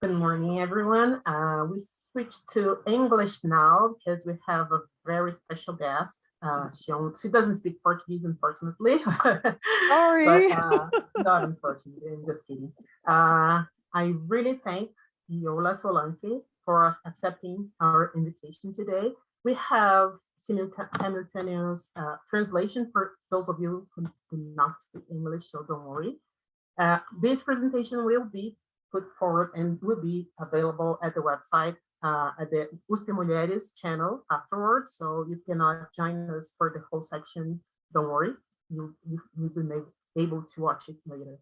Good morning, everyone. We switched to English now because we have a very special guest. She doesn't speak Portuguese, unfortunately, but Sorry. not unfortunately. I'm just kidding. I really thank Iyiola Solanke for accepting our invitation today. We have simultaneous translation for those of you who do not speak English, so don't worry. This presentation will be put forward and will be available at the website at the USP Mulheres channel afterwards. So you cannot join us for the whole section. Don't worry, you'll be able to watch it later.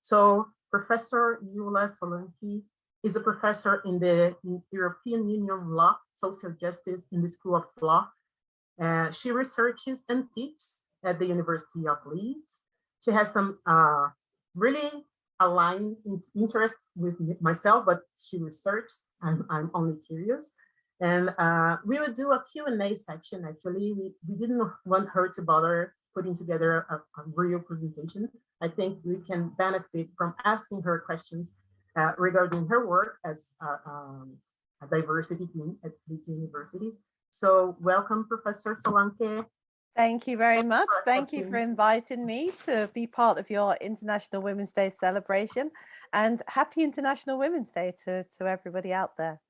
So Professor Iyiola Solanke is a professor in the European Union Law, Social Justice in the School of Law. She researches and teaches at the University of Leeds. She has some really aligned interests with myself, but she researches. I'm only curious. And we will do a Q&A section, actually. We didn't want her to bother putting together a real presentation. I think we can benefit from asking her questions regarding her work as a diversity dean at Leeds University. So welcome, Professor Solanke. Thank you very Thank you much. for Thank you for accepting. inviting me to be part of your International Women's Day celebration, and happy International Women's Day to everybody out there.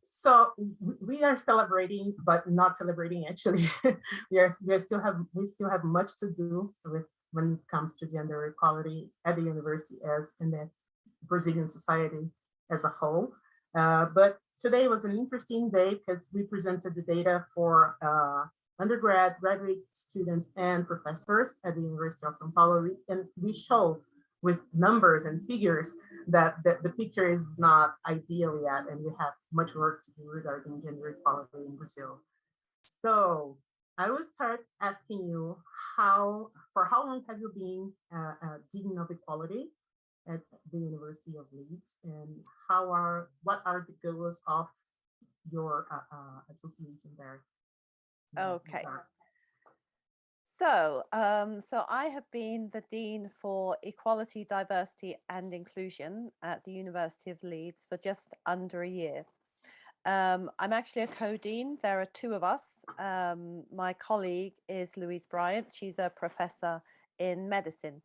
So we are celebrating, but not celebrating actually. We still have much to do with when it comes to gender equality at the university as in the Brazilian society as a whole. But today was an interesting day because we presented the data for undergrad, graduate students, and professors at the University of São Paulo, and we show with numbers and figures that the picture is not ideal yet, and we have much work to do regarding gender equality in Brazil. So I will start asking you for how long have you been Dean of Equality at the University of Leeds, and what are the goals of your association there? Okay. So I have been the Dean for Equality, Diversity and Inclusion at the University of Leeds for just under a year. I'm actually a co-dean. There are two of us. My colleague is Louise Bryant. She's a professor in medicine.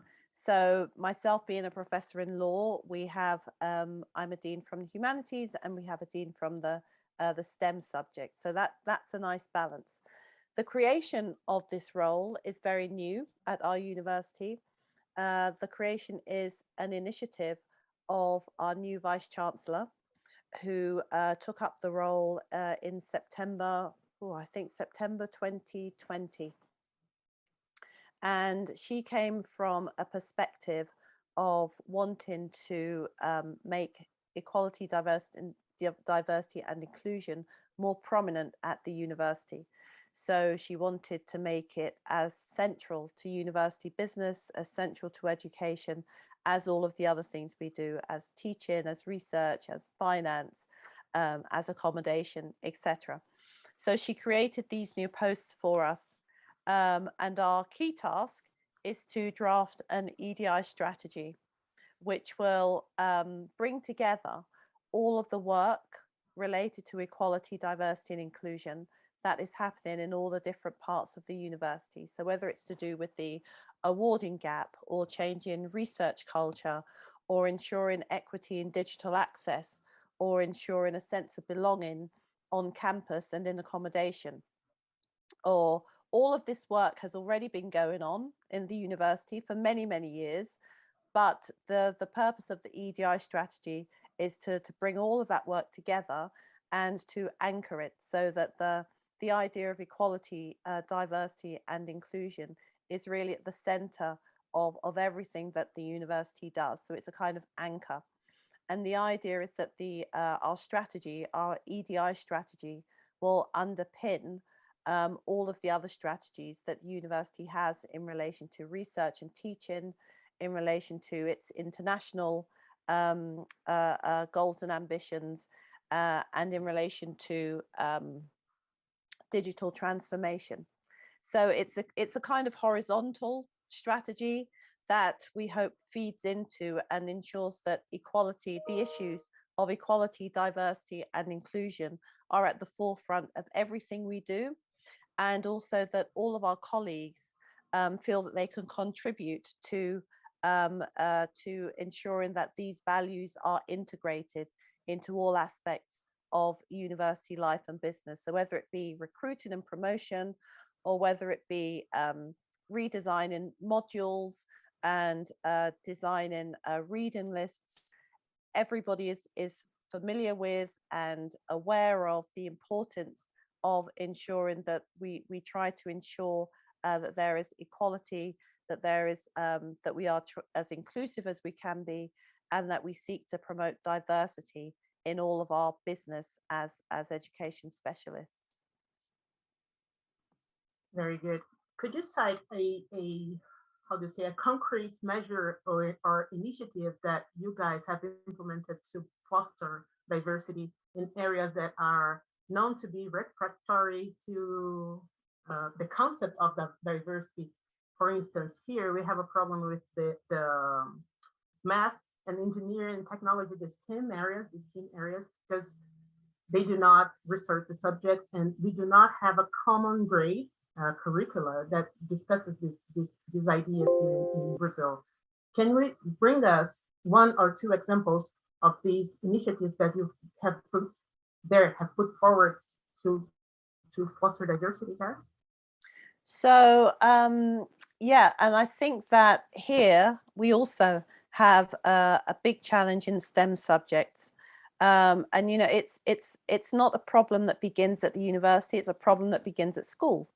So myself being a professor in law, we have I'm a dean from the humanities, and we have a dean from the STEM subject. So that's a nice balance. The creation of this role is very new at our university. The creation is an initiative of our new Vice Chancellor, who took up the role in September, I think September 2020. And she came from a perspective of wanting to make equality, diversity and inclusion more prominent at the university. So she wanted to make it as central to university business, as central to education, as all of the other things we do, as teaching, as research, as finance, as accommodation, etc. So she created these new posts for us. And our key task is to draft an EDI strategy, which will bring together all of the work related to equality, diversity and inclusion that is happening in all the different parts of the university. So whether it's to do with the awarding gap, or changing research culture, or ensuring equity in digital access, or ensuring a sense of belonging on campus and in accommodation, or all of this work has already been going on in the university for many, many years. But the purpose of the EDI strategy is to bring all of that work together and to anchor it, so that the idea of equality, diversity and inclusion is really at the center of everything that the university does. So it's a kind of anchor. And the idea is that our strategy, our EDI strategy, will underpin all of the other strategies that the university has in relation to research and teaching, in relation to its international goals and ambitions, and in relation to digital transformation. So it's a kind of horizontal strategy that we hope feeds into and ensures that equality, the issues of equality, diversity, and inclusion are at the forefront of everything we do, and also that all of our colleagues feel that they can contribute to ensuring that these values are integrated into all aspects of university life and business. So whether it be recruiting and promotion, or whether it be redesigning modules and designing reading lists, everybody is familiar with and aware of the importance of ensuring that we try to ensure that there is equality, that there is that we are as inclusive as we can be, and that we seek to promote diversity in all of our business as education specialists. Very good. Could you cite a how do you say, a concrete measure or initiative that you guys have implemented to foster diversity in areas that are known to be refractory to the concept of the diversity? For instance, here we have a problem with the math and engineering and technology, the STEM areas, because they do not research the subject, and we do not have a common grade curricula that discusses these ideas here in Brazil. Can we bring us one or two examples of these initiatives that you have put forward to foster diversity there? So yeah, and I think that here we also have a big challenge in STEM subjects. And you know, it's not a problem that begins at the university, it's a problem that begins at school.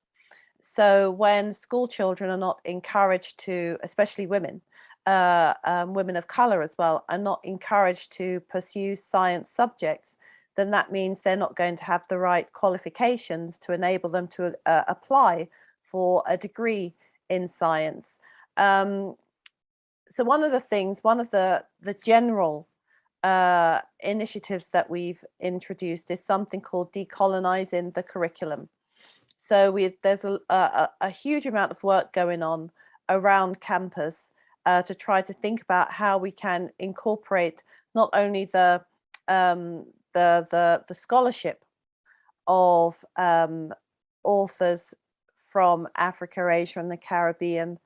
So when school children are not encouraged to, especially women, women of color as well, are not encouraged to pursue science subjects, then that means they're not going to have the right qualifications to enable them to apply for a degree in science. So one of the general initiatives that we've introduced is something called decolonizing the curriculum. So there's a huge amount of work going on around campus to try to think about how we can incorporate not only the scholarship of authors from Africa, Asia, and the Caribbean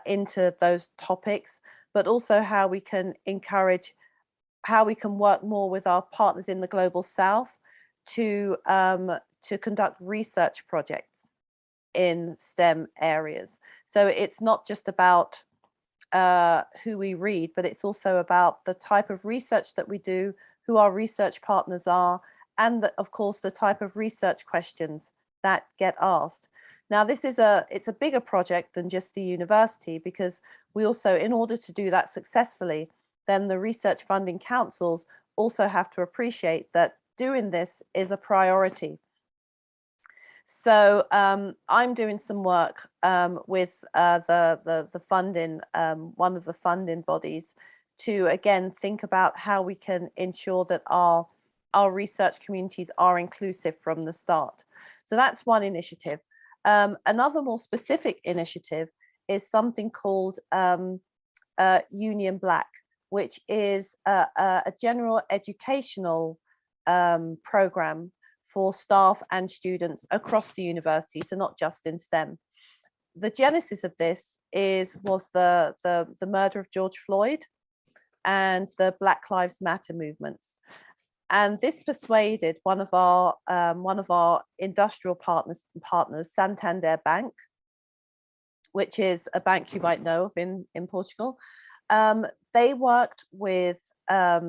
into those topics, but also how we can work more with our partners in the Global South to conduct research projects in STEM areas. So it's not just about who we read, but it's also about the type of research that we do, who our research partners are, and of course the type of research questions that get asked. Now it's a bigger project than just the university, because we also, in order to do that successfully, then the research funding councils also have to appreciate that doing this is a priority. So I'm doing some work with the funding, one of the funding bodies, to again think about how we can ensure that our research communities are inclusive from the start. So that's one initiative. Another more specific initiative is something called Union Black, which is a general educational program for staff and students across the university, so not just in STEM. The genesis of this was the murder of George Floyd and the Black Lives Matter movements. And this persuaded one of our industrial partners, Santander Bank, which is a bank you might know of in Portugal. They worked with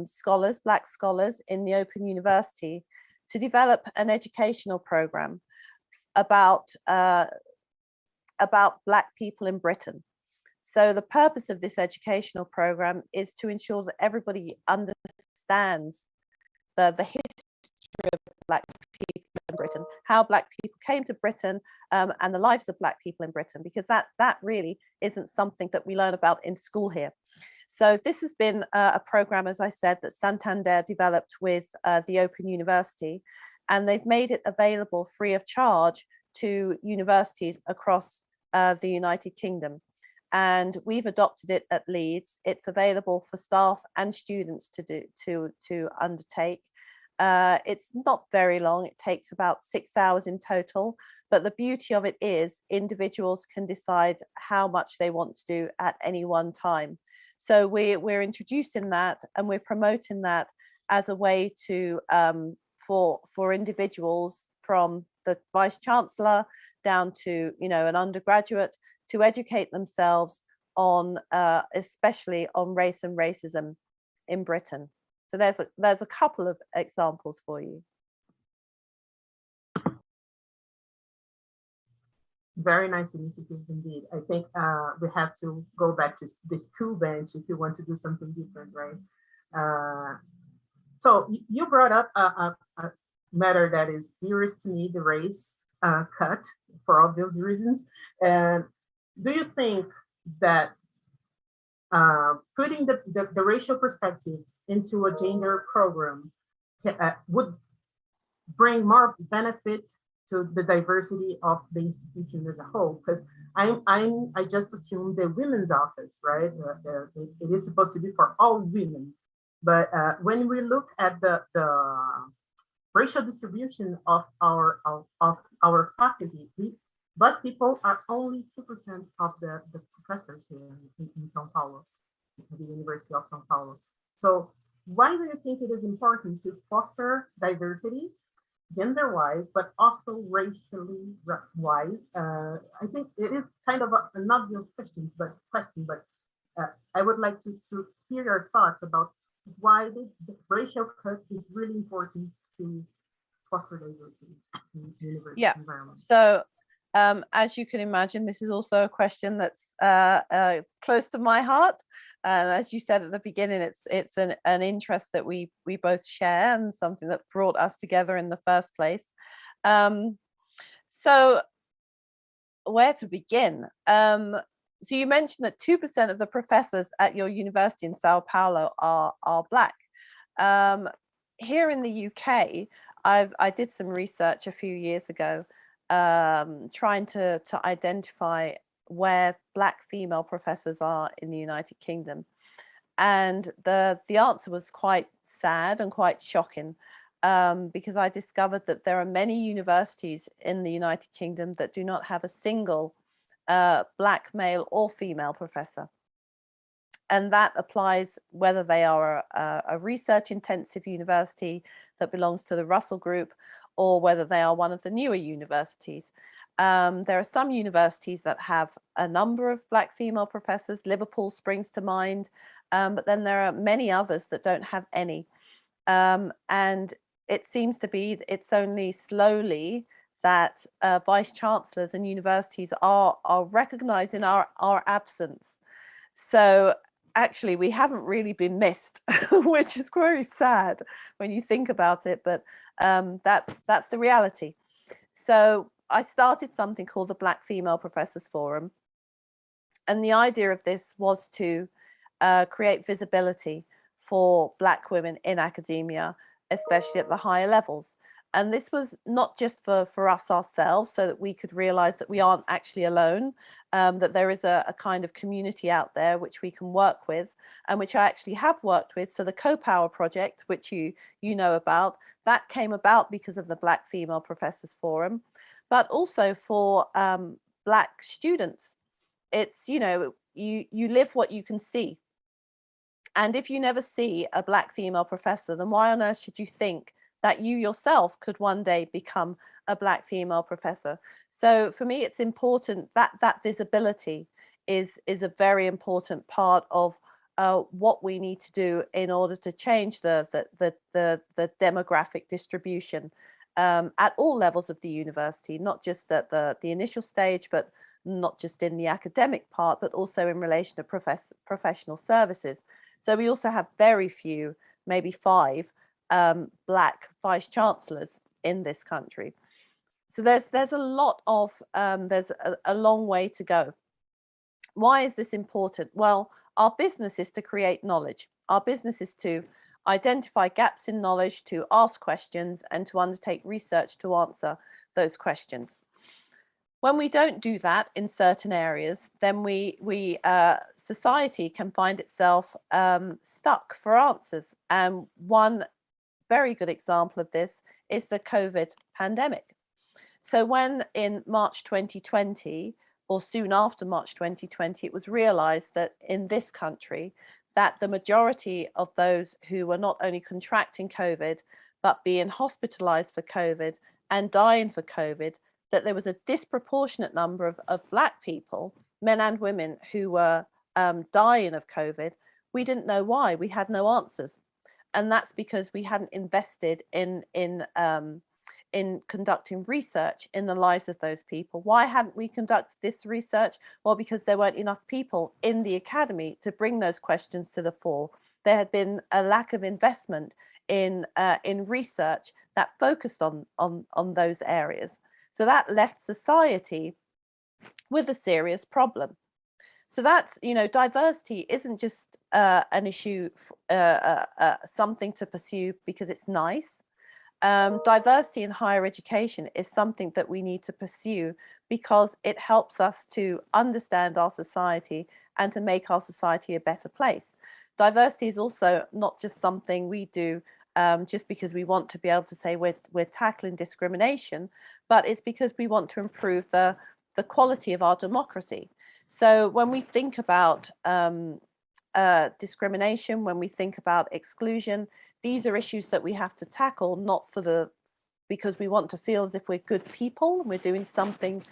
scholars, Black scholars in the Open University, to develop an educational program about Black people in Britain. So the purpose of this educational program is to ensure that everybody understands the history of Black people in Britain, how Black people came to Britain, and the lives of Black people in Britain, because that really isn't something that we learn about in school here. So this has been a program, as I said, that Santander developed with the Open University, and they've made it available free of charge to universities across the United Kingdom. and we've adopted it at Leeds. It's available for staff and students to undertake. It's not very long. It takes about 6 hours in total. But the beauty of it is individuals can decide how much they want to do at any one time. So we're introducing that, and we're promoting that as a way to for individuals from the Vice Chancellor down to, you know, an undergraduate, to educate themselves on especially on race and racism in Britain. So there's a couple of examples for you. Very nice initiative indeed. I think we have to go back to the school bench if you want to do something different, right? So you brought up a matter that is dearest to me, the race cut, for obvious reasons. And do you think that putting the racial perspective into a gender program would bring more benefit to the diversity of the institution as a whole? Because I just assume the women's office, right? It is supposed to be for all women, but when we look at the racial distribution of our faculty, but people are only 2% of the professors here in São Paulo, at the University of São Paulo. So why do you think it is important to foster diversity, gender-wise, but also racially wise? I think it is kind of an obvious question, but I would like to hear your thoughts about why the racial cut is really important to foster diversity in the university environment. So as you can imagine, this is also a question that's close to my heart. And as you said at the beginning, it's an interest that we both share, and something that brought us together in the first place. So where to begin? So you mentioned that 2% of the professors at your university in Sao Paulo are Black. Here in the UK, I did some research a few years ago, trying to identify where Black female professors are in the United Kingdom, and the answer was quite sad and quite shocking, because I discovered that there are many universities in the United Kingdom that do not have a single Black male or female professor. And that applies whether they are a research intensive university that belongs to the Russell Group, or whether they are one of the newer universities. There are some universities that have a number of Black female professors. Liverpool springs to mind, but then there are many others that don't have any. And it seems to be it's only slowly that vice chancellors and universities are recognizing our absence. So actually we haven't really been missed, which is very sad when you think about it, but that's the reality. So I started something called the Black Female Professors Forum, and the idea of this was to create visibility for Black women in academia, especially at the higher levels. And this was not just for us ourselves, so that we could realize that we aren't actually alone, that there is a kind of community out there which we can work with, and which I actually have worked with. So the Co-Power project, which you know about, that came about because of the Black Female Professors Forum, but also for Black students. It's, you know, you live what you can see. And if you never see a Black female professor, then why on earth should you think that you yourself could one day become a Black female professor? So for me, it's important that that visibility is a very important part of what we need to do in order to change the demographic distribution at all levels of the university, not just at the initial stage, but not just in the academic part, but also in relation to professional services. So we also have very few, maybe 5 Black vice chancellors in this country. So there's a lot of there's a long way to go. Why is this important? Well, our business is to create knowledge. Our business is to identify gaps in knowledge, to ask questions, and to undertake research to answer those questions. When we don't do that in certain areas, then society can find itself stuck for answers. And one very good example of this is the COVID pandemic. So when in March 2020, or soon after March 2020, it was realized that in this country, that the majority of those who were not only contracting COVID, but being hospitalized for COVID and dying for COVID, that there was a disproportionate number of Black people, men and women, who were dying of COVID. We didn't know why. We had no answers. And that's because we hadn't invested in conducting research in the lives of those people. Why hadn't we conducted this research? Well, because there weren't enough people in the academy to bring those questions to the fore. There had been a lack of investment in research that focused on those areas. So that left society with a serious problem. So that's, diversity isn't just an issue, something to pursue because it's nice. Diversity in higher education is something that we need to pursue because it helps us to understand our society and to make our society a better place. Diversity is also not just something we do just because we want to be able to say we're tackling discrimination, but it's because we want to improve the quality of our democracy. So when we think about discrimination, when we think about exclusion, these are issues that we have to tackle, not because we want to feel as if we're good people and we're doing something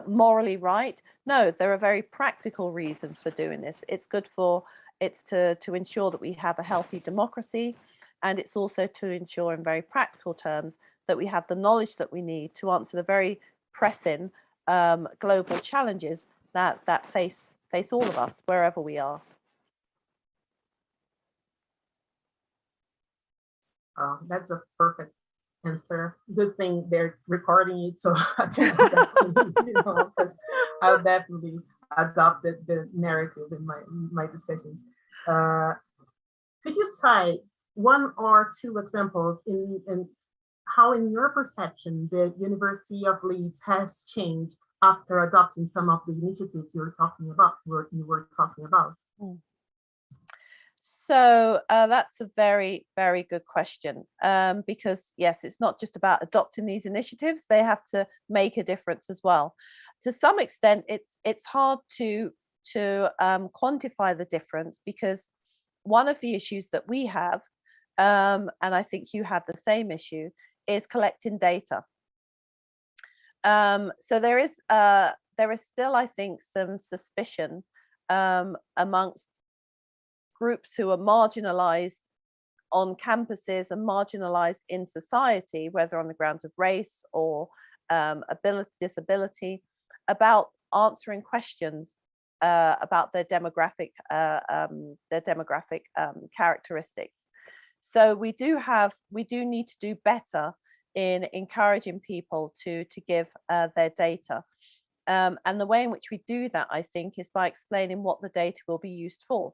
morally right. No, there are very practical reasons for doing this. It's to ensure that we have a healthy democracy, and it's also to ensure in very practical terms that we have the knowledge that we need to answer the very pressing global challenges that face all of us wherever we are. That's a perfect answer. Good thing they're recording it, so I can go back to because I'll definitely adopt the narrative in my discussions. Could you cite one or two examples in how, in your perception, the University of Leeds has changed after adopting some of the initiatives you were talking about? So that's a very, very good question, because yes, it's not just about adopting these initiatives, they have to make a difference as well. To some extent, it's hard to quantify the difference, because one of the issues that we have, and I think you have the same issue, is collecting data. So there is still, I think, some suspicion amongst groups who are marginalized on campuses and marginalized in society, whether on the grounds of race or disability, about answering questions about their demographic characteristics. So we do need to do better in encouraging people to give their data. And the way in which we do that, I think, is by explaining what the data will be used for.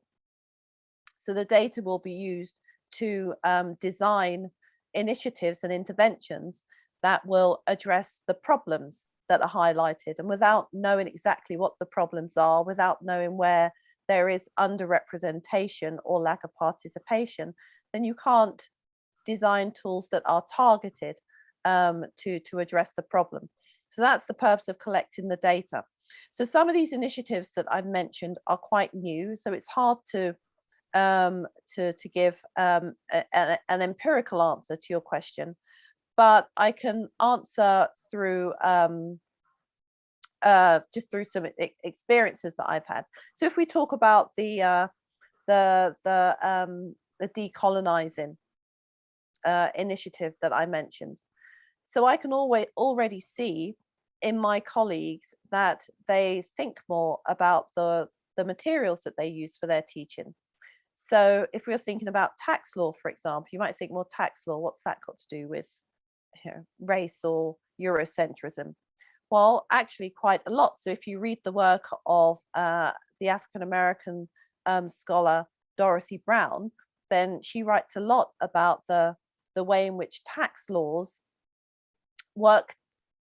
So the data will be used to design initiatives and interventions that will address the problems that are highlighted. And without knowing exactly what the problems are, without knowing where there is underrepresentation or lack of participation, then you can't design tools that are targeted to address the problem. So that's the purpose of collecting the data. So some of these initiatives that I've mentioned are quite new, so it's hard to give an empirical answer to your question, but I can answer through just through some experiences that I've had. So if we talk about the decolonizing initiative that I mentioned, so I can already see in my colleagues that they think more about the materials that they use for their teaching. So if we're thinking about tax law, for example, you might think, well, tax law, what's that got to do with race or Eurocentrism? Well, actually quite a lot. So if you read the work of the African-American scholar Dorothy Brown, then she writes a lot about the way in which tax laws work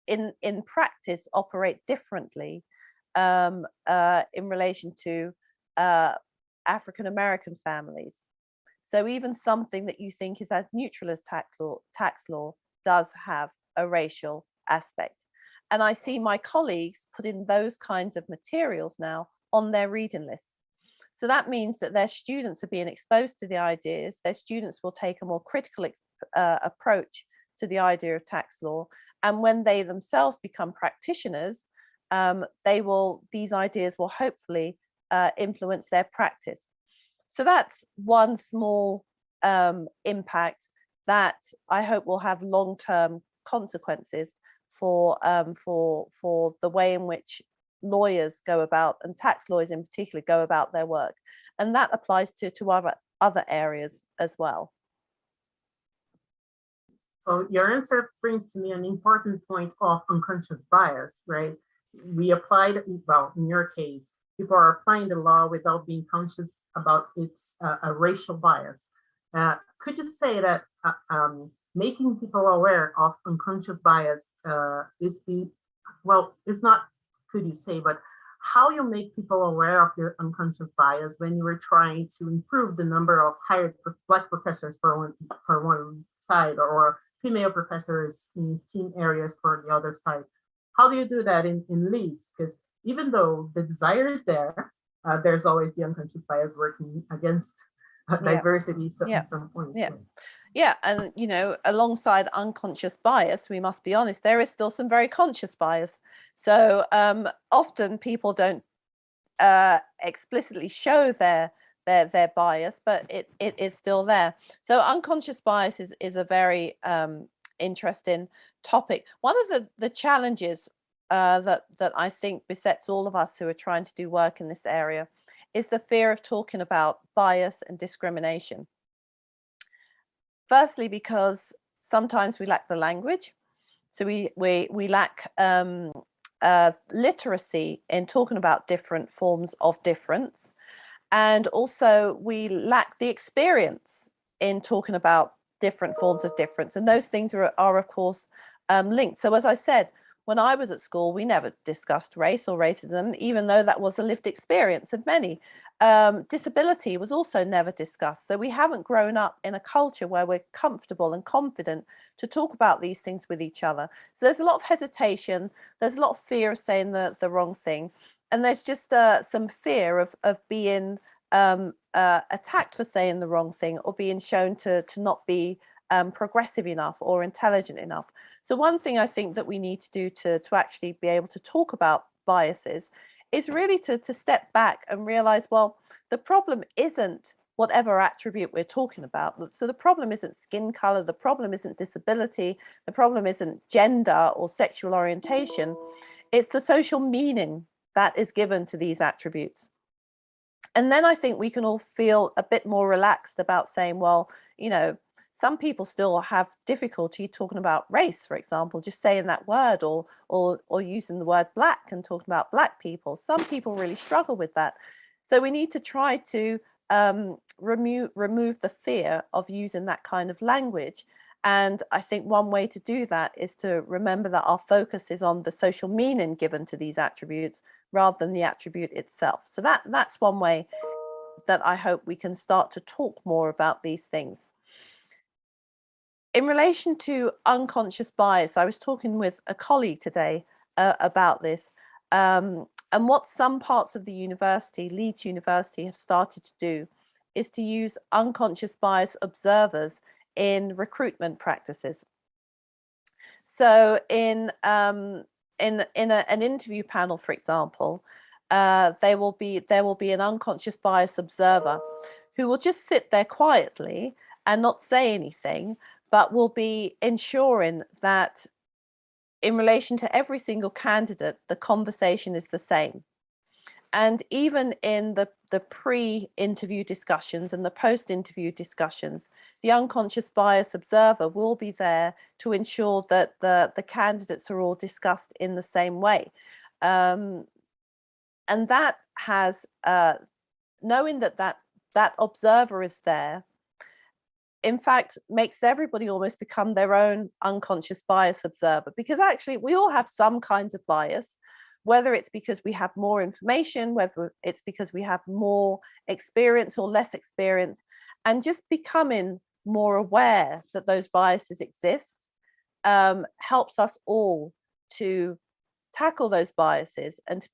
in practice operate differently in relation to African American families. So even something that you think is as neutral as tax law does have a racial aspect. And I see my colleagues putting those kinds of materials now on their reading lists. So that means that their students are being exposed to the ideas. Their students will take a more critical approach to the idea of tax law. And when they themselves become practitioners, these ideas will hopefully influence their practice. So that's one small impact that I hope will have long-term consequences for the way in which lawyers go about, and tax lawyers in particular, go about their work. And that applies to other areas as well. So your answer brings to me an important point of unconscious bias, right? We applied, well, in your case, people are applying the law without being conscious about its a racial bias. Could you say that making people aware of unconscious bias it's not, could you say, but how you make people aware of their unconscious bias when you were trying to improve the number of hired Black professors for one side, or female professors in STEAM areas for the other side? How do you do that in Leeds? Because even though the desire is there, there's always the unconscious bias working against diversity at some point. Yeah, and you know, alongside unconscious bias, we must be honest, there is still some very conscious bias. So often people don't explicitly show their bias, but it is still there. So unconscious bias is a very interesting topic. One of the challenges that I think besets all of us who are trying to do work in this area is the fear of talking about bias and discrimination. Firstly, because sometimes we lack the language, so we lack literacy in talking about different forms of difference, and also we lack the experience in talking about different forms of difference, and those things are of course linked. So as I said, when I was at school, we never discussed race or racism, even though that was a lived experience of many. Disability was also never discussed. So we haven't grown up in a culture where we're comfortable and confident to talk about these things with each other. So there's a lot of hesitation. There's a lot of fear of saying the wrong thing. And there's just some fear of being attacked for saying the wrong thing, or being shown to not be progressive enough or intelligent enough. So one thing I think that we need to do to actually be able to talk about biases is really to step back and realize, well, the problem isn't whatever attribute we're talking about. So the problem isn't skin color, the problem isn't disability, the problem isn't gender or sexual orientation. It's the social meaning that is given to these attributes. And then I think we can all feel a bit more relaxed about saying, well, you know, some people still have difficulty talking about race, for example, just saying that word, or using the word Black and talking about Black people. Some people really struggle with that. So we need to try to remove the fear of using that kind of language. And I think one way to do that is to remember that our focus is on the social meaning given to these attributes rather than the attribute itself. So that's one way that I hope we can start to talk more about these things. In relation to unconscious bias, I was talking with a colleague today about this, and what some parts of the university, Leeds University, have started to do is to use unconscious bias observers in recruitment practices. So in an interview panel, for example, there will be an unconscious bias observer who will just sit there quietly and not say anything, but will be ensuring that in relation to every single candidate, the conversation is the same. And even in the pre-interview discussions and the post-interview discussions, the unconscious bias observer will be there to ensure that the candidates are all discussed in the same way. And that has, knowing that observer is there, in fact makes everybody almost become their own unconscious bias observer, because actually we all have some kinds of bias, whether it's because we have more information, whether it's because we have more experience or less experience, and just becoming more aware that those biases exist helps us all to tackle those biases and to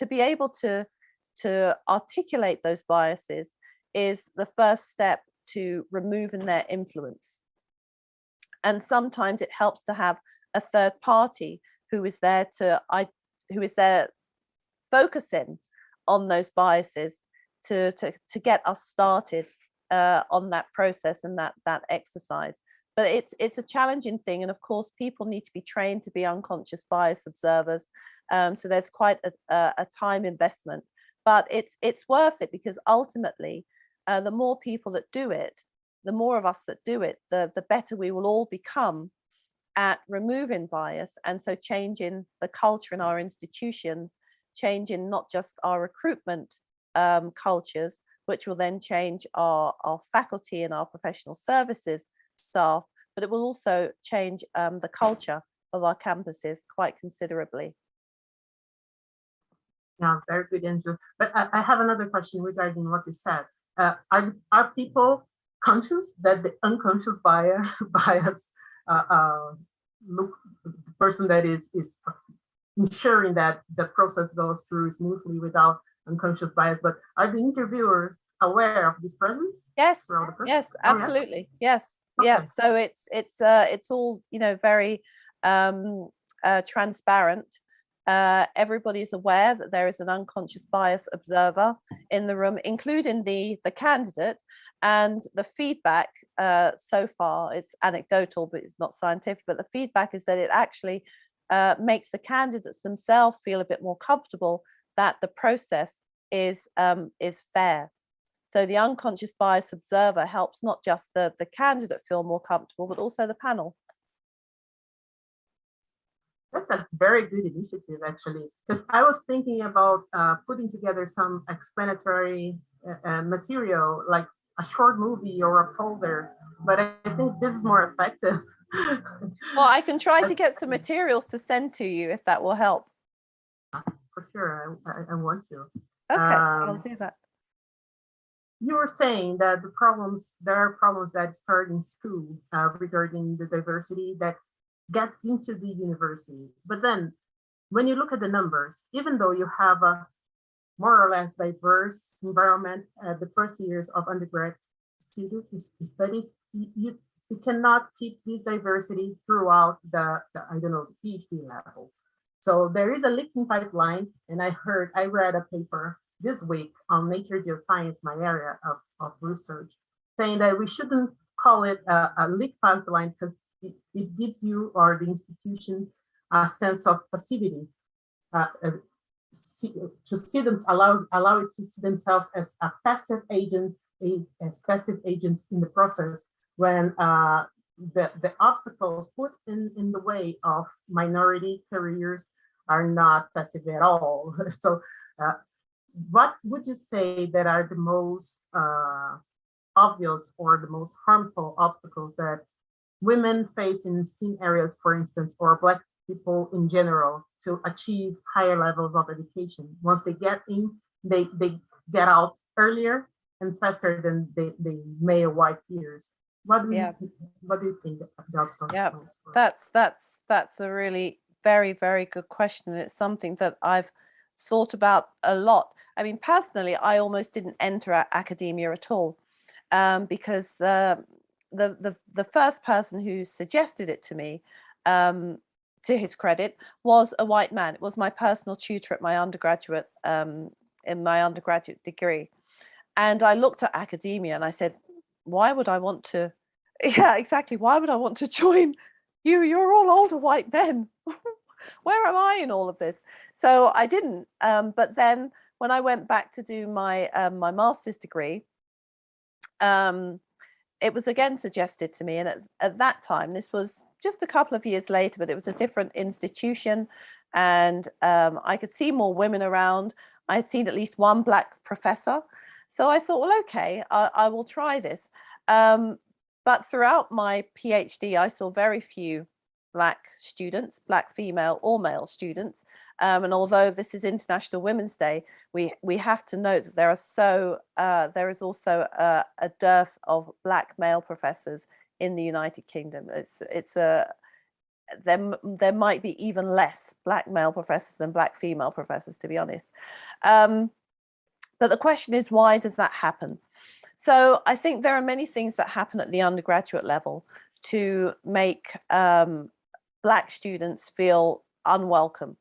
be able to articulate those biases is the first step to removing their influence. And sometimes it helps to have a third party who is there focusing on those biases to get us started on that process and that exercise. But it's a challenging thing, and of course people need to be trained to be unconscious bias observers, so there's quite a time investment, but it's worth it, because ultimately the more people that do it, the more of us that do it, the better we will all become at removing bias, and so changing the culture in our institutions, changing not just our recruitment cultures, which will then change our faculty and our professional services staff, but it will also change the culture of our campuses quite considerably. Yeah, very good, Andrew. But I have another question regarding what you said. Are people conscious that the unconscious bias look the person that is ensuring that the process goes through smoothly without unconscious bias, but are the interviewers aware of this presence? Yes, yes, absolutely. Oh, yeah? Yes, okay. Yes. So it's all, you know, very transparent. Everybody's aware that there is an unconscious bias observer in the room, including the candidate, and the feedback so far, it's anecdotal, but it's not scientific, but the feedback is that it actually makes the candidates themselves feel a bit more comfortable that the process is fair. So the unconscious bias observer helps not just the candidate feel more comfortable, but also the panel. That's a very good initiative, actually, because I was thinking about putting together some explanatory material, like a short movie or a folder, but I think this is more effective. Well, I can try to get some materials to send to you if that will help. For sure, I want to. Okay, I'll do that. You were saying that there are problems that start in school regarding the diversity that gets into the university. But then when you look at the numbers, even though you have a more or less diverse environment at the first years of undergrad studies, you cannot keep this diversity throughout the I don't know, the PhD level. So there is a leaking pipeline, and I read a paper this week on Nature Geoscience, my area of research, saying that we shouldn't call it a leak pipeline because it gives you or the institution a sense of passivity, to see them allow it to see themselves as a passive agent, as passive agents in the process when the obstacles put in the way of minority careers are not passive at all. So what would you say that are the most obvious or the most harmful obstacles that women face in STEAM areas, for instance, or Black people in general, to achieve higher levels of education? Once they get in, they get out earlier and faster than the male white peers. What do you think about that? Yeah, that's a really very, very good question. It's something that I've thought about a lot. I mean, personally, I almost didn't enter academia at all, because the first person who suggested it to me, to his credit, was a white man. It was my personal tutor at my undergraduate, in my undergraduate degree. And I looked at academia and I said, why would I want to, yeah, exactly. Why would I want to join you? You're all older white men. Where am I in all of this? So I didn't. But then when I went back to do my my master's degree, it was again suggested to me. And at that time, this was just a couple of years later, but it was a different institution. And I could see more women around. I had seen at least one Black professor. So I thought, well, okay, I will try this. But throughout my PhD, I saw very few Black students, Black female or male students. And although this is International Women's Day, we have to note that there is also a dearth of Black male professors in the United Kingdom. There might be even less Black male professors than Black female professors, to be honest. But the question is, why does that happen? So I think there are many things that happen at the undergraduate level to make Black students feel unwelcome.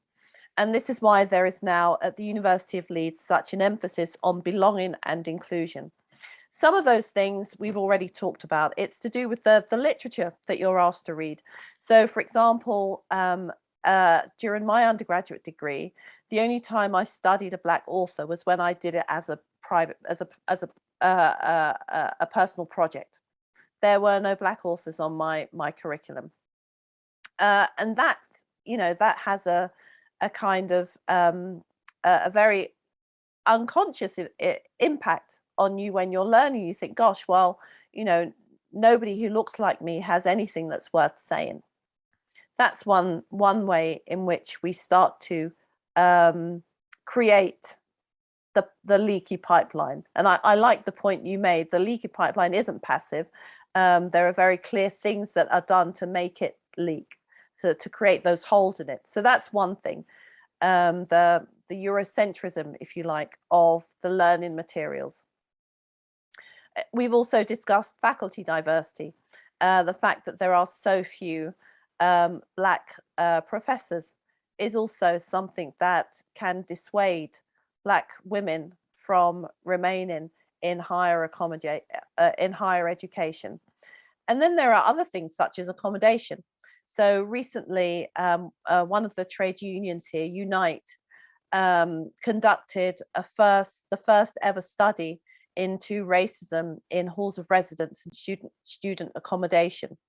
And this is why there is now at the University of Leeds such an emphasis on belonging and inclusion. Some of those things we've already talked about. It's to do with the literature that you're asked to read. So, for example, during my undergraduate degree, the only time I studied a Black author was when I did it as a personal project. There were no Black authors on my curriculum, and that, you know, that has a kind of a very unconscious impact on you when you're learning. You think, gosh, well, you know, nobody who looks like me has anything that's worth saying. That's one way in which we start to create the leaky pipeline. And I like the point you made. The leaky pipeline isn't passive. There are very clear things that are done to make it leak, to create those holes in it. So that's one thing. The Eurocentrism, if you like, of the learning materials. We've also discussed faculty diversity, the fact that there are so few Black professors is also something that can dissuade Black women from remaining in higher education. And then there are other things such as accommodation. So recently, one of the trade unions here, Unite, conducted the first ever study into racism in halls of residence and student accommodation.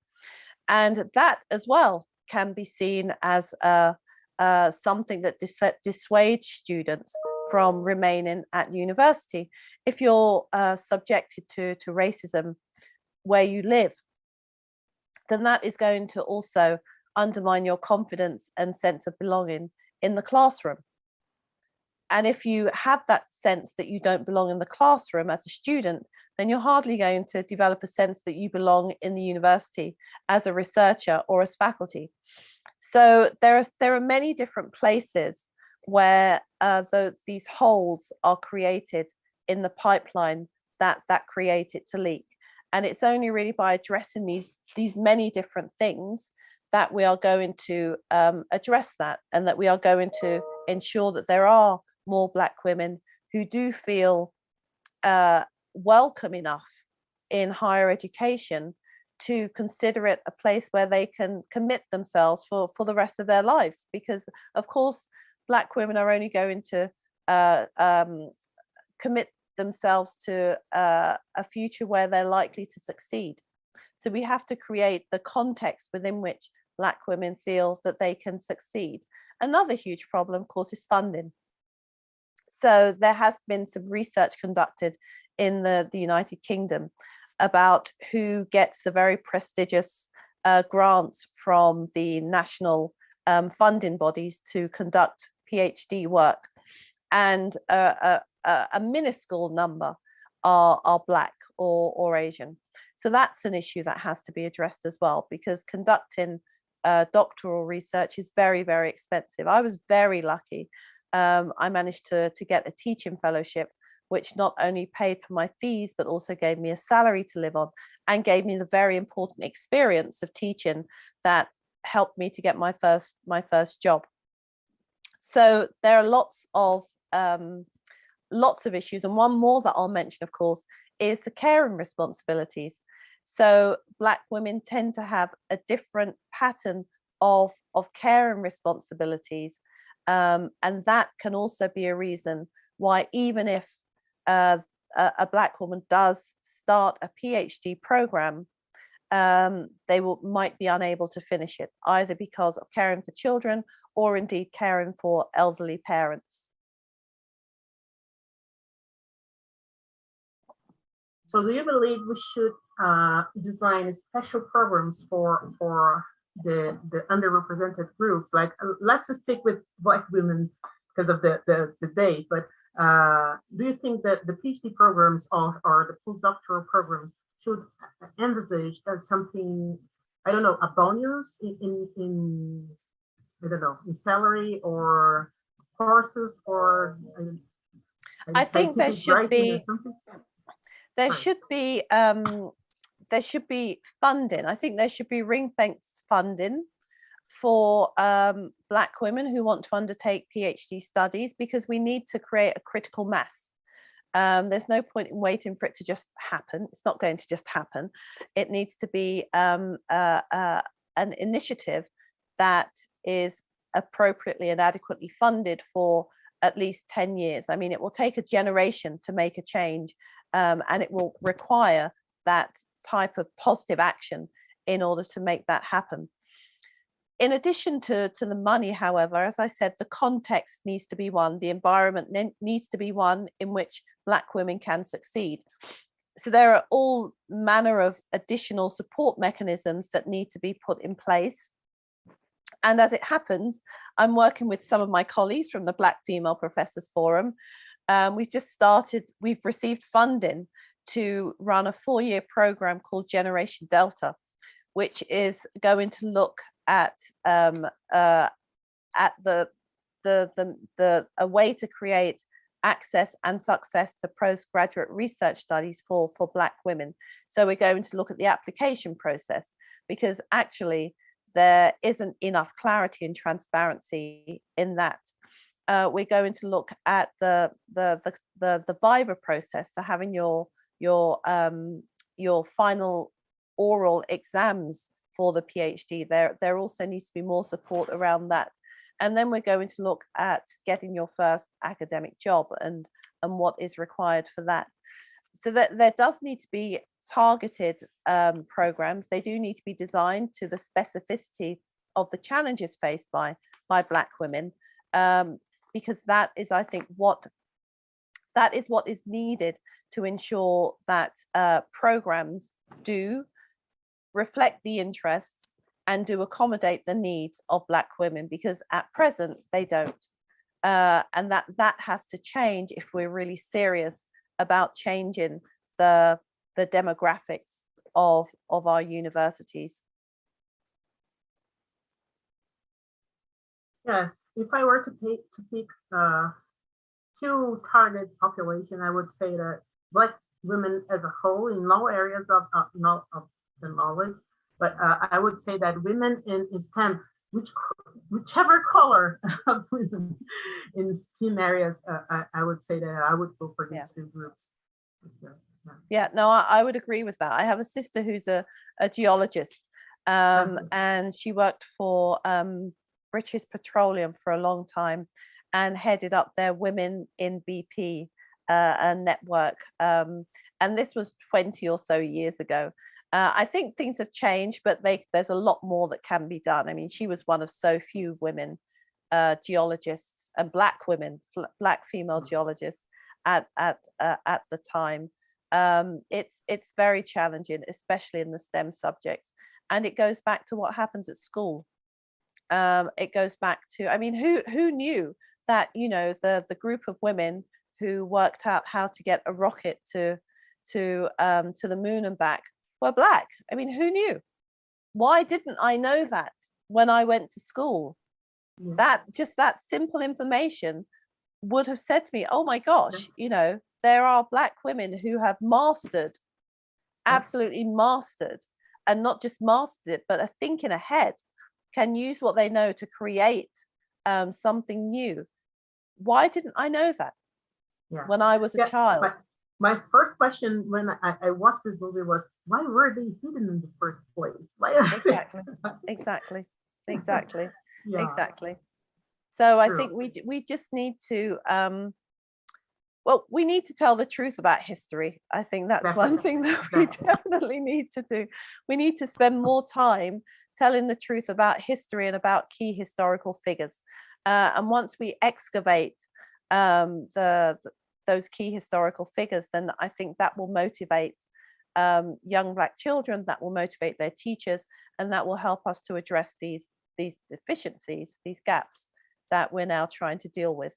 And that as well can be seen as something that dissuades students from remaining at university. If you're subjected to racism where you live, then that is going to also undermine your confidence and sense of belonging in the classroom. And if you have that sense that you don't belong in the classroom as a student, then you're hardly going to develop a sense that you belong in the university as a researcher or as faculty. So there are many different places where these holes are created in the pipeline that create it to leak. And it's only really by addressing these many different things that we are going to address that, and that we are going to ensure that there are more Black women who do feel welcome enough in higher education to consider it a place where they can commit themselves for the rest of their lives. Because, of course, Black women are only going to commit themselves to a future where they're likely to succeed. So we have to create the context within which Black women feel that they can succeed. Another huge problem, of course, is funding. So there has been some research conducted in the United Kingdom about who gets the very prestigious grants from the national funding bodies to conduct PhD work. And a minuscule number are Black or Asian. So that's an issue that has to be addressed as well, because conducting doctoral research is very, very expensive. I was very lucky. I managed to get a teaching fellowship, which not only paid for my fees, but also gave me a salary to live on and gave me the very important experience of teaching that helped me to get my first job. So there are lots of issues. And one more that I'll mention, of course, is the caring responsibilities. So Black women tend to have a different pattern of caring responsibilities. And that can also be a reason why, even if a Black woman does start a PhD program, they might be unable to finish it, either because of caring for children or indeed caring for elderly parents. So do you believe we should design special programs for the underrepresented groups? Like, let's stick with Black women because of the date, but do you think that the PhD programs or the postdoctoral programs should envisage as something, I don't know, a bonus in I don't know, in salary or courses or I think there should be there Right. should be there should be funding. I think there should be ring-fenced funding for Black women who want to undertake PhD studies, because we need to create a critical mass. There's no point in waiting for it to just happen. It's not going to just happen. It needs to be an initiative that is appropriately and adequately funded for at least 10 years. I mean, it will take a generation to make a change, and it will require that type of positive action in order to make that happen. In addition to the money, however, as I said, the context needs to be one, the environment needs to be one in which Black women can succeed. So there are all manner of additional support mechanisms that need to be put in place. And as it happens, I'm working with some of my colleagues from the Black Female Professors Forum. We've received funding to run a 4-year program called Generation Delta, which is going to look at a way to create access and success to postgraduate research studies for Black women. So we're going to look at the application process, because actually there isn't enough clarity and transparency in that. We're going to look at the Viva process, so having your final oral exams for the PhD. There also needs to be more support around that. And then we're going to look at getting your first academic job and what is required for that. So that there does need to be targeted programs. They do need to be designed to the specificity of the challenges faced by Black women, because that is, I think, what is needed to ensure that programs do reflect the interests and do accommodate the needs of Black women, because at present they don't. And that has to change if we're really serious about changing the demographics of our universities. Yes, if I were to pick two target population, I would say that Black women as a whole in all areas of the knowledge, but I would say that women in STEM, whichever color of women in STEM areas, I would say that I would go for these two groups. Yeah, no, I would agree with that. I have a sister who's a geologist, and she worked for British Petroleum for a long time and headed up their Women in BP network. And this was 20 or so years ago. I think things have changed, but there's a lot more that can be done. I mean, she was one of so few women geologists and Black women, Black female geologists at the time. It's very challenging, especially in the STEM subjects. And it goes back to what happens at school. It goes back to, I mean, who knew that, you know, the group of women who worked out how to get a rocket to the moon and back were Black? I mean, who knew? Why didn't I know that when I went to school? That simple information would have said to me, oh my gosh, you know, there are Black women who have mastered, absolutely mastered, and not just mastered it, but are thinking ahead, can use what they know to create something new. Why didn't I know that when I was a child? My first question when I watched this movie was, why were they hidden in the first place? Exactly. So I think we just need to we need to tell the truth about history. I think that's one thing that we definitely need to do. We need to spend more time telling the truth about history and about key historical figures. And once we excavate those key historical figures, then I think that will motivate young Black children, that will motivate their teachers, and that will help us to address these deficiencies, these gaps that we're now trying to deal with.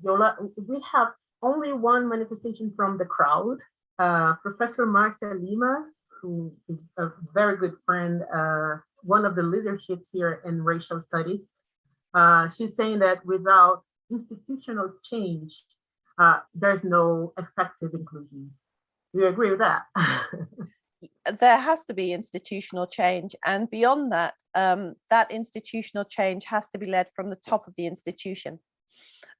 Iyiola, we have only one manifestation from the crowd. Professor Marcia Lima, who is a very good friend, one of the leaderships here in racial studies. She's saying that without institutional change, there's no effective inclusion. Do you agree with that? There has to be institutional change, and beyond that, that institutional change has to be led from the top of the institution.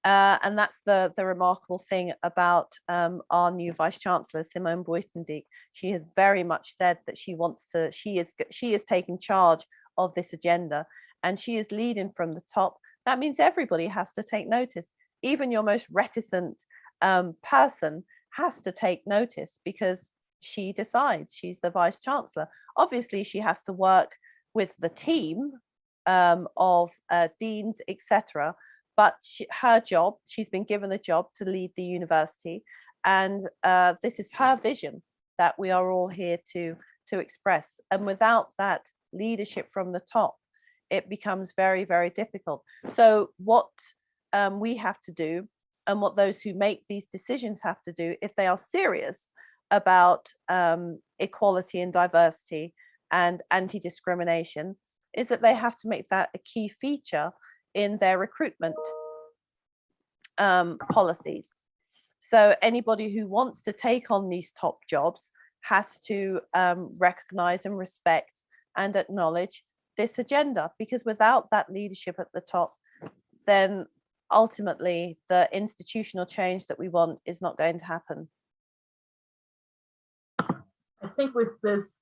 And that's the remarkable thing about our new Vice Chancellor, Simone Buitendijk. She has very much said that she is taking charge of this agenda, and she is leading from the top. That means everybody has to take notice. Even your most reticent person has to take notice, because she decides. She's the Vice Chancellor. Obviously, she has to work with the team of deans, etc. But her job, she's been given a job to lead the university, and this is her vision that we are all here to express. And without that leadership from the top, it becomes very, very difficult. So what we have to do, and what those who make these decisions have to do, if they are serious about equality and diversity and anti-discrimination, is that they have to make that a key feature in their recruitment policies. So anybody who wants to take on these top jobs has to recognize and respect and acknowledge this agenda, because without that leadership at the top, then ultimately the institutional change that we want is not going to happen. I think with this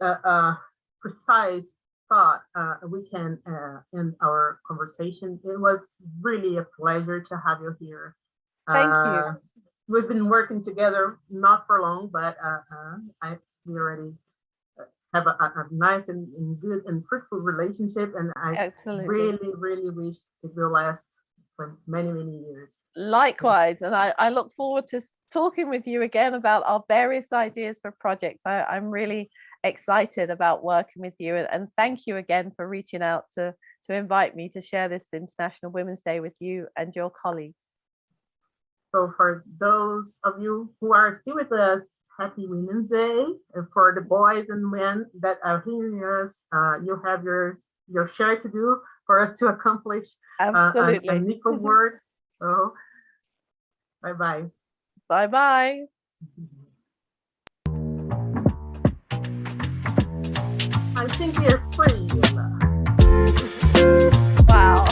precise thought, we can end our conversation. It was really a pleasure to have you here. Thank you. We've been working together, not for long, but we already have a nice and good and fruitful relationship, and I Absolutely. really wish it will last for many, many years. Likewise, and I look forward to talking with you again about our various ideas for projects. I'm really excited about working with you, and thank you again for reaching out to invite me to share this International Women's Day with you and your colleagues. So for those of you who are still with us, happy Women's Day. And for the boys and men that are hearing us, you have your share to do for us to accomplish an equal word. So bye-bye. Bye-bye. I think we are free, Iyiola. Wow.